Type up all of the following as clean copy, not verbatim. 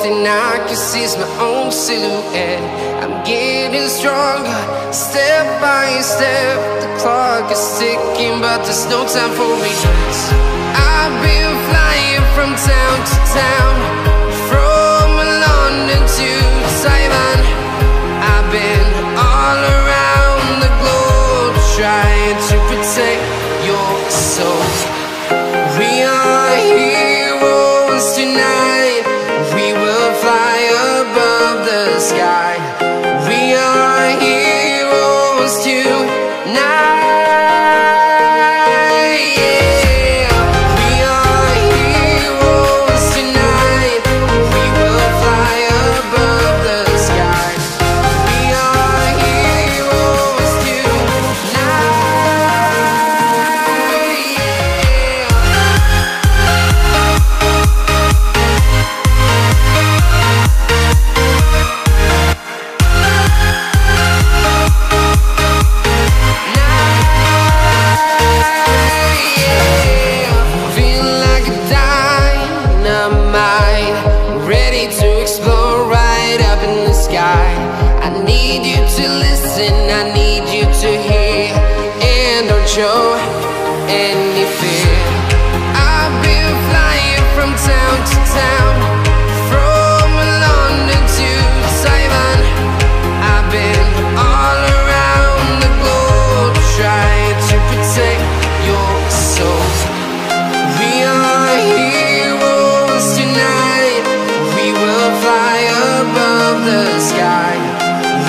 and I can see my own silhouette. I'm getting stronger, step by step. The clock is ticking, but there's no time for regrets. I've been flying from town to town, from London to Taiwan. I've been all around the globe, trying to protect your soul. We are heroes tonight. We will fly above the sky. We are heroes tonight. Yeah. We are heroes tonight. We will fly above the sky. We are heroes tonight. I need you to hear, and don't show any fear. I've been flying from town to town, from London to Taiwan. I've been all around the globe, trying to protect your soul. We are heroes tonight. We will fly above the sky.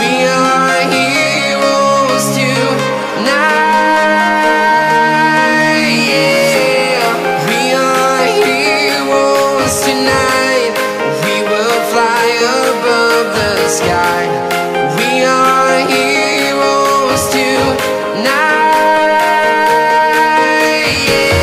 We are heroes tonight. Yeah. We are heroes tonight. We will fly above the sky. We are heroes tonight. Yeah.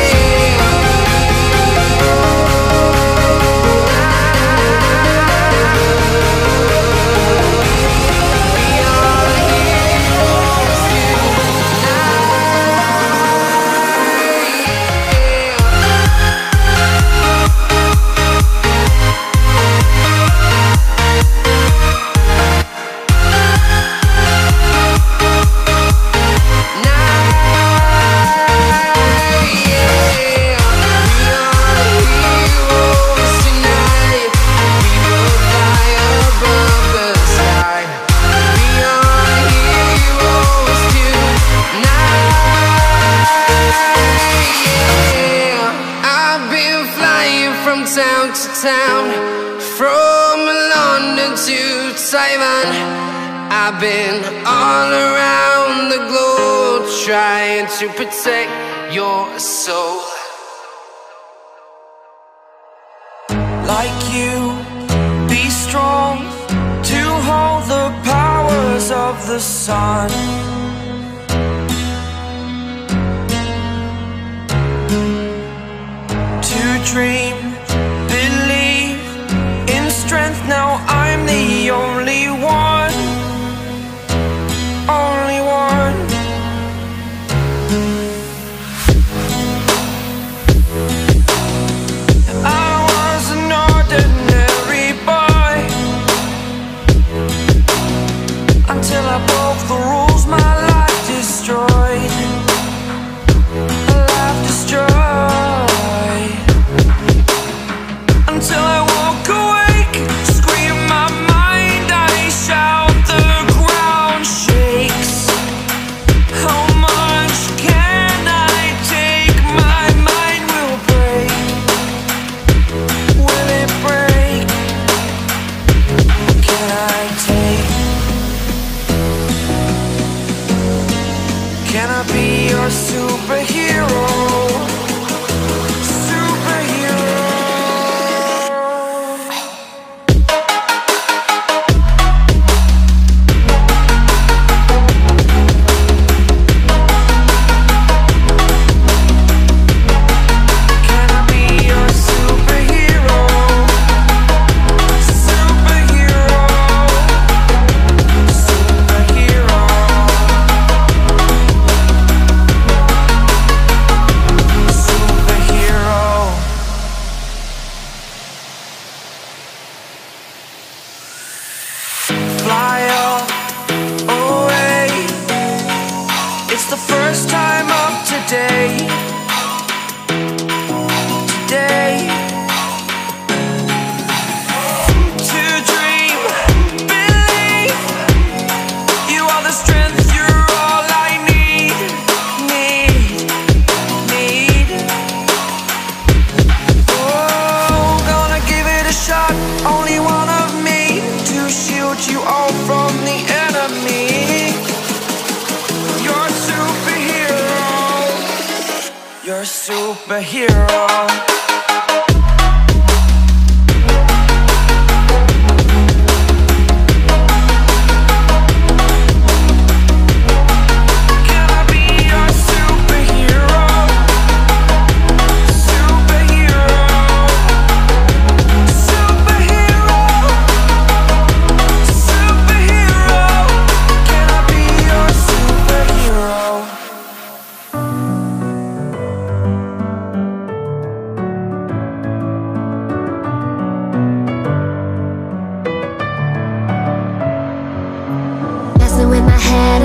Town to town, from London to Taiwan. I've been all around the globe, trying to protect your soul. Like you, be strong to hold the powers of the sun. To dream, believe in strength. Now I'm the only one, only one. I was an ordinary boy until I broke the rules. My life destroyed, life destroyed. Until I walk awake, scream my mind, I shout, the ground shakes. How much can I take? My mind will break. Will it break? What can I take? First time up today. Today. To dream, believe. You are the strength, you're all I need. Need. Oh, gonna give it a shot. Only one of me to shield you all from the enemy. You're a superhero. You're a superhero. Can I be your superhero? Superhero. Superhero. Superhero. Can I be your superhero? Messing with my head,